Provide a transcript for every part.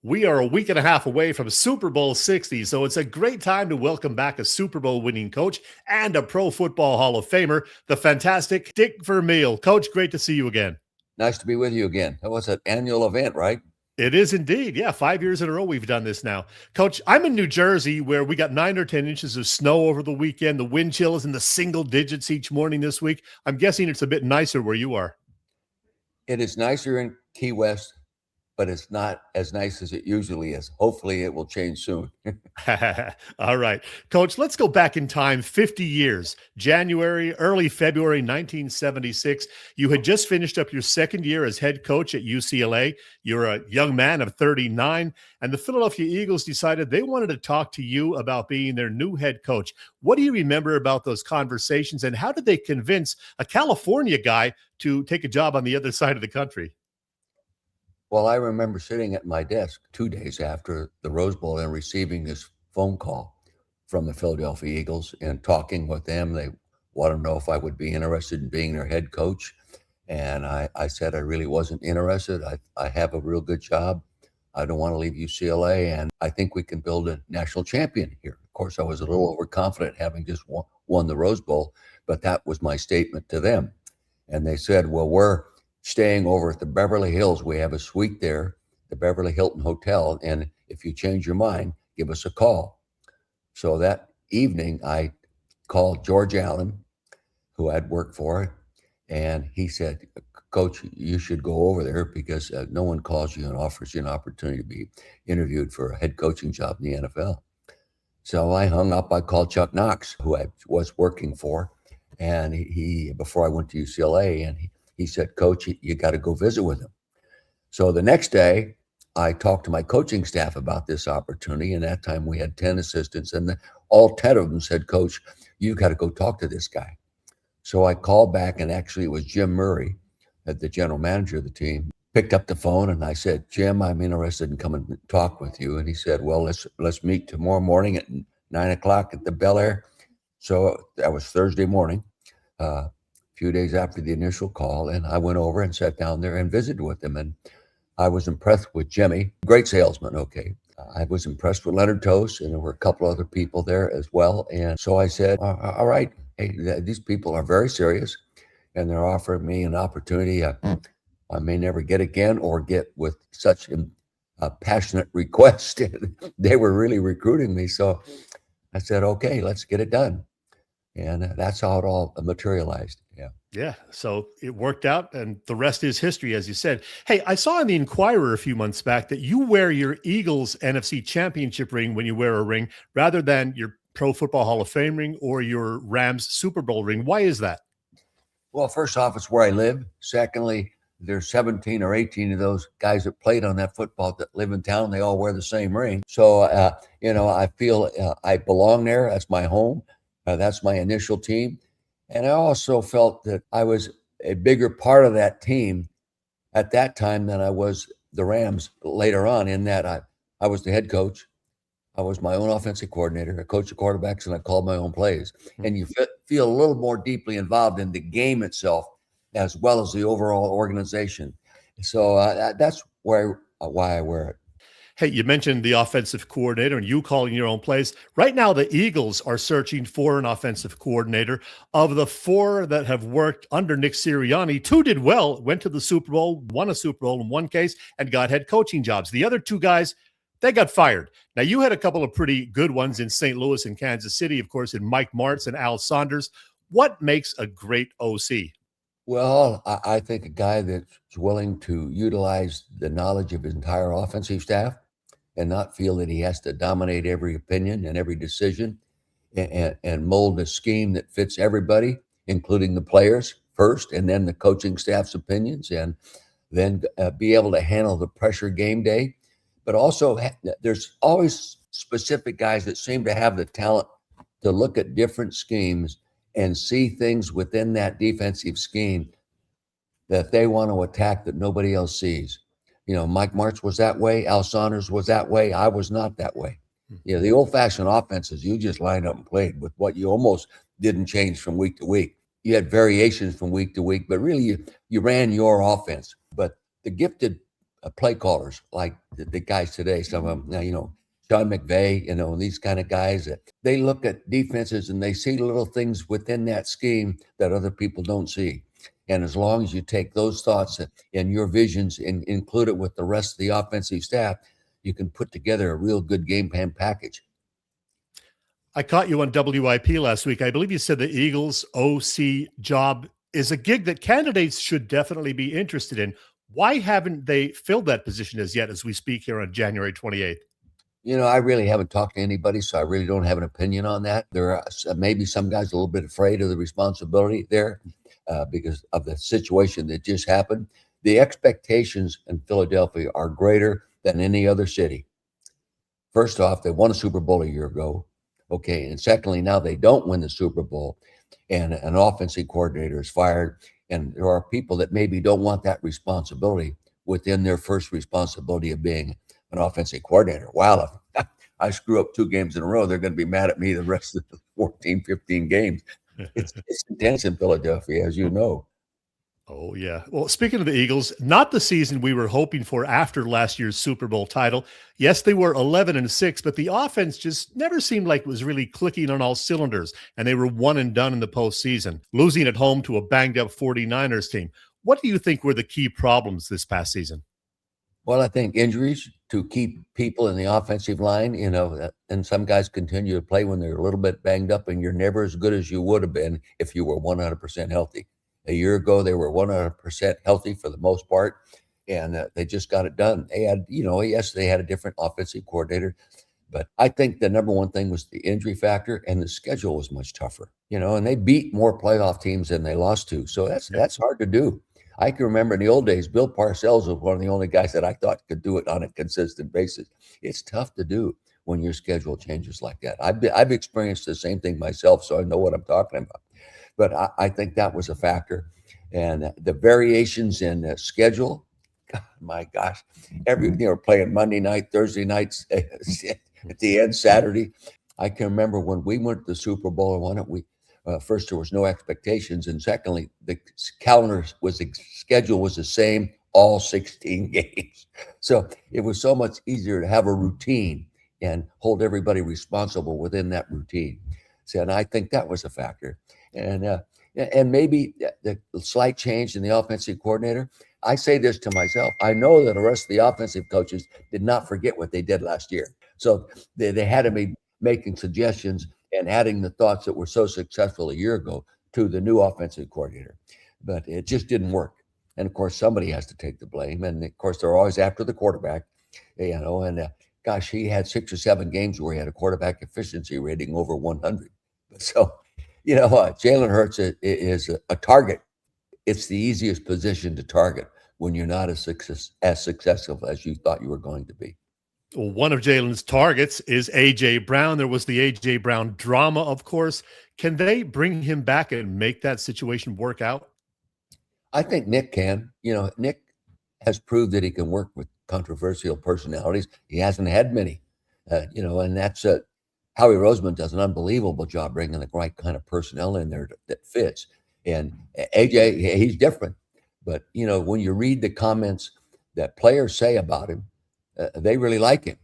We are a week and a half away from Super Bowl 60, so it's a great time to welcome back a Super Bowl winning coach and a Pro Football Hall of Famer, the fantastic Dick Vermeil. Coach, great to see you again. Nice to be with you again. That was an annual event, right? It is indeed. Yeah, 5 years in a row we've done this now. Coach, I'm in New Jersey where we got 9 or 10 inches of snow over the weekend. The wind chill is in the single digits each morning this week. I'm guessing it's a bit nicer where you are. It is nicer in Key West, but it's not as nice as it usually is. Hopefully it will change soon. All right. Coach, let's go back in time 50 years. Early February 1976. You had just finished up your second year as head coach at UCLA. You're a young man of 39, and the Philadelphia Eagles decided they wanted to talk to you about being their new head coach. What do you remember about those conversations, and how did they convince a California guy to take a job on the other side of the country? Well, I remember sitting at my desk 2 days after the Rose Bowl and receiving this phone call from the Philadelphia Eagles and talking with them. They wanted to know if I would be interested in being their head coach. And I said I really wasn't interested. I have a real good job. I don't want to leave UCLA, and I think we can build a national champion here. Of course, I was a little overconfident having just won the Rose Bowl, but that was my statement to them. And they said, well, we're staying over at the Beverly Hills. We have a suite there, the Beverly Hilton Hotel. And if you change your mind, give us a call. So that evening, I called George Allen, who I'd worked for, and he said, Coach, you should go over there because no one calls you and offers you an opportunity to be interviewed for a head coaching job in the NFL. So I hung up. I called Chuck Knox, who I was working for, and he before I went to UCLA, and he said, Coach, you got to go visit with him. So the next day, I talked to my coaching staff about this opportunity. And that time we had 10 assistants, and all 10 of them said, Coach, you got to go talk to this guy. So I called back, and actually it was Jim Murray, the general manager of the team, picked up the phone, and I said, Jim, I'm interested in coming to talk with you. And he said, well, let's meet tomorrow morning at 9 o'clock at the Bel Air. So that was Thursday morning. Few days after the initial call, and I went over and sat down there and visited with him. And I was impressed with Jimmy, great salesman. Okay. I was impressed with Leonard Toast, and there were a couple other people there as well. And so I said, all right, hey, these people are very serious, and they're offering me an opportunity I may never get again or get with such a passionate request. They were really recruiting me. So I said, okay, let's get it done. And that's how it all materialized. Yeah. Yeah. So it worked out, and the rest is history, as you said. Hey, I saw in the Inquirer a few months back that you wear your Eagles NFC Championship ring when you wear a ring rather than your Pro Football Hall of Fame ring or your Rams Super Bowl ring. Why is that? Well, first off, it's where I live. Secondly, there's 17 or 18 of those guys that played on that football that live in town. They all wear the same ring. So, I feel I belong there. That's my home. That's my initial team. And I also felt that I was a bigger part of that team at that time than I was the Rams later on, in that I was the head coach. I was my own offensive coordinator. I coached the quarterbacks, and I called my own plays. And you feel a little more deeply involved in the game itself as well as the overall organization. So that's why I wear it. Hey, you mentioned the offensive coordinator and you calling your own plays. Right now, the Eagles are searching for an offensive coordinator. Of the 4 that have worked under Nick Sirianni, 2 did well, went to the Super Bowl, won a Super Bowl in one case, and got head coaching jobs. The other 2 guys, they got fired. Now, you had a couple of pretty good ones in St. Louis and Kansas City, of course, in Mike Martz and Al Saunders. What makes a great OC? Well, I think a guy that's willing to utilize the knowledge of his entire offensive staff and not feel that he has to dominate every opinion and every decision and mold a scheme that fits everybody, including the players first, and then the coaching staff's opinions, and then be able to handle the pressure game day. But also, there's always specific guys that seem to have the talent to look at different schemes and see things within that defensive scheme that they want to attack that nobody else sees. Mike Martz was that way. Al Saunders was that way. I was not that way. The old-fashioned offenses, you just lined up and played with what you almost didn't change from week to week. You had variations from week to week, but really you ran your offense. But the gifted play callers like the guys today. Some of them, now, Sean McVay, and these kind of guys, they look at defenses and they see little things within that scheme that other people don't see. And as long as you take those thoughts and your visions and include it with the rest of the offensive staff, you can put together a real good game plan package. I caught you on WIP last week. I believe you said the Eagles OC job is a gig that candidates should definitely be interested in. Why haven't they filled that position as yet as we speak here on January 28th? I really haven't talked to anybody, so I really don't have an opinion on that. There are maybe some guys a little bit afraid of the responsibility there because of the situation that just happened. The expectations in Philadelphia are greater than any other city. First off, they won a Super Bowl a year ago. Okay, and secondly, now they don't win the Super Bowl, and an offensive coordinator is fired, and there are people that maybe don't want that responsibility within their first responsibility of being an offensive coordinator. Wow, if I screw up 2 games in a row, they're going to be mad at me the rest of the 14, 15 games. It's intense in Philadelphia, as you know. Oh, yeah. Well, speaking of the Eagles, not the season we were hoping for after last year's Super Bowl title. Yes, they were 11-6, but the offense just never seemed like it was really clicking on all cylinders, and they were one and done in the postseason, losing at home to a banged-up 49ers team. What do you think were the key problems this past season? Well, I think injuries to keep people in the offensive line, and some guys continue to play when they're a little bit banged up, and you're never as good as you would have been if you were 100% healthy. A year ago, they were 100% healthy for the most part, and they just got it done. They had, yes, they had a different offensive coordinator, but I think the number one thing was the injury factor, and the schedule was much tougher, and they beat more playoff teams than they lost to. So that's hard to do. I can remember in the old days, Bill Parcells was one of the only guys that I thought could do it on a consistent basis. It's tough to do when your schedule changes like that. I've experienced the same thing myself, so I know what I'm talking about. But I think that was a factor. And the variations in the schedule, God, my gosh, we're playing Monday night, Thursday nights, at the end, Saturday. I can remember when we went to the Super Bowl and won it, first, there was no expectations. And secondly, the schedule was the same all 16 games. So it was so much easier to have a routine and hold everybody responsible within that routine. So, and I think that was a factor. And maybe the slight change in the offensive coordinator. I say this to myself. I know that the rest of the offensive coaches did not forget what they did last year. So they had to be making suggestions and adding the thoughts that were so successful a year ago to the new offensive coordinator. But it just didn't work. And, of course, somebody has to take the blame. And, of course, they're always after the quarterback, and gosh, he had 6 or 7 games where he had a quarterback efficiency rating over 100. So, Jalen Hurts is a target. It's the easiest position to target when you're not as successful as you thought you were going to be. Well, one of Jalen's targets is A.J. Brown. There was the A.J. Brown drama, of course. Can they bring him back and make that situation work out? I think Nick can. Nick has proved that he can work with controversial personalities. He hasn't had many, and that's Howie Roseman does an unbelievable job bringing the right kind of personnel in there that fits. And AJ, he's different. But, when you read the comments that players say about him, they really like him.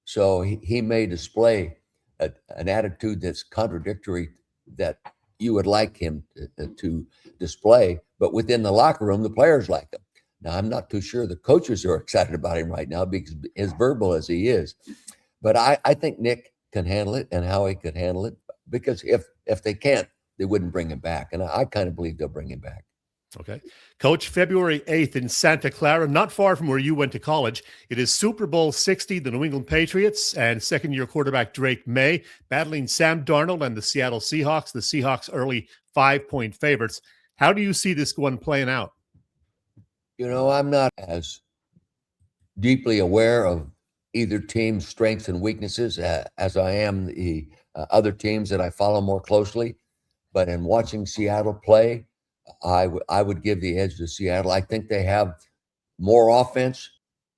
So he may display an attitude that's contradictory that you would like him to display. But within the locker room, the players like him. Now, I'm not too sure the coaches are excited about him right now because as verbal as he is. But I think Nick can handle it and Howie could handle it, because if they can't, they wouldn't bring him back. And I kind of believe they'll bring him back. Okay. Coach, February 8th in Santa Clara, not far from where you went to college. It is Super Bowl 60, the New England Patriots and second-year quarterback Drake May battling Sam Darnold and the Seattle Seahawks. The Seahawks early 5-point favorites. How do you see this one playing out? I'm not as deeply aware of either team's strengths and weaknesses as I am the other teams that I follow more closely. But in watching Seattle play, I would give the edge to Seattle. I think they have more offense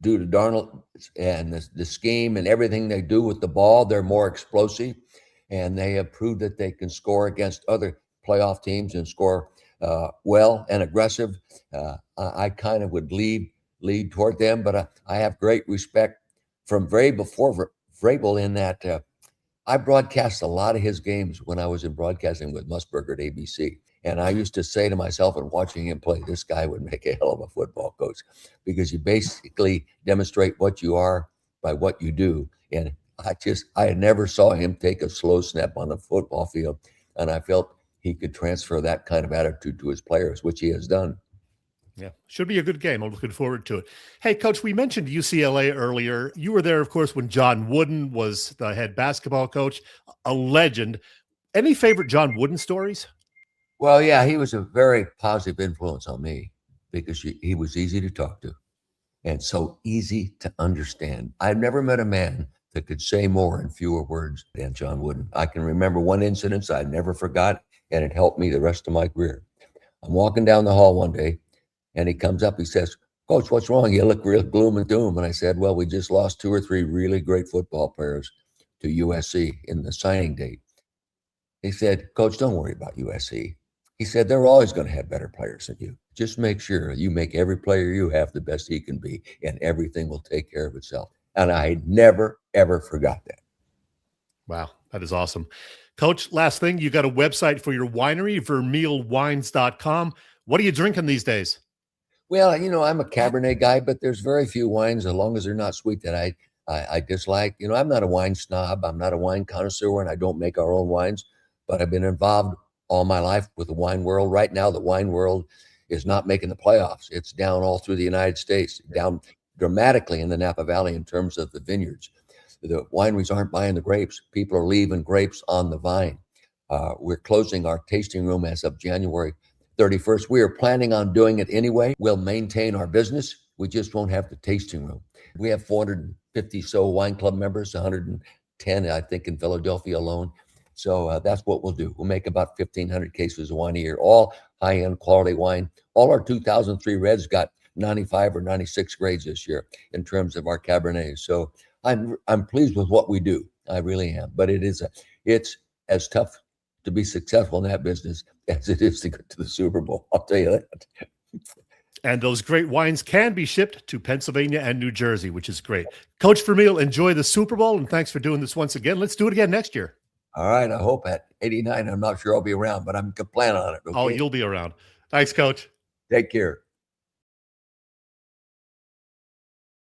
due to Darnold and the scheme and everything they do with the ball. They're more explosive, and they have proved that they can score against other playoff teams and score well and aggressive. I kind of would leave lead toward them, but I have great respect from before Vrabel in that I broadcast a lot of his games when I was in broadcasting with Musburger at ABC. And I used to say to myself and watching him play, this guy would make a hell of a football coach because you basically demonstrate what you are by what you do. And I never saw him take a slow snap on the football field. And I felt he could transfer that kind of attitude to his players, which he has done. Yeah, should be a good game. I'm looking forward to it. Hey, Coach, we mentioned UCLA earlier. You were there, of course, when John Wooden was the head basketball coach, a legend. Any favorite John Wooden stories? Well, yeah, he was a very positive influence on me because he was easy to talk to and so easy to understand. I've never met a man that could say more in fewer words than John Wooden. I can remember one incident I never forgot, and it helped me the rest of my career. I'm walking down the hall one day, and he comes up, he says, Coach, what's wrong? You look real gloom and doom. And I said, well, we just lost 2 or 3 really great football players to USC in the signing date. He said, Coach, don't worry about USC. He said, they're always going to have better players than you. Just make sure you make every player you have the best he can be, and everything will take care of itself. And I never, ever forgot that. Wow, that is awesome. Coach, last thing, you got a website for your winery, vermeilwines.com. What are you drinking these days? Well, I'm a Cabernet guy, but there's very few wines, as long as they're not sweet, that I dislike. I'm not a wine snob. I'm not a wine connoisseur, and I don't make our own wines, but I've been involved all my life with the wine world. Right now, the wine world is not making the playoffs. It's down all through the United States, down dramatically in the Napa Valley in terms of the vineyards. The wineries aren't buying the grapes. People are leaving grapes on the vine. We're closing our tasting room as of January 31st. We are planning on doing it anyway. We'll maintain our business. We just won't have the tasting room. We have 450 so wine club members, 110, I think, in Philadelphia alone. So that's what we'll do. We'll make about 1,500 cases of wine a year, all high-end quality wine. All our 2003 Reds got 95 or 96 grades this year in terms of our Cabernets. So I'm pleased with what we do. I really am. But it's as tough to be successful in that business as it is to get to the Super Bowl. I'll tell you that. And those great wines can be shipped to Pennsylvania and New Jersey, which is great. Coach Vermeil, enjoy the Super Bowl, and thanks for doing this once again. Let's do it again next year. All right. I hope at 89, I'm not sure I'll be around, but I'm going to plan on it. Okay? Oh, you'll be around. Thanks, Coach. Take care.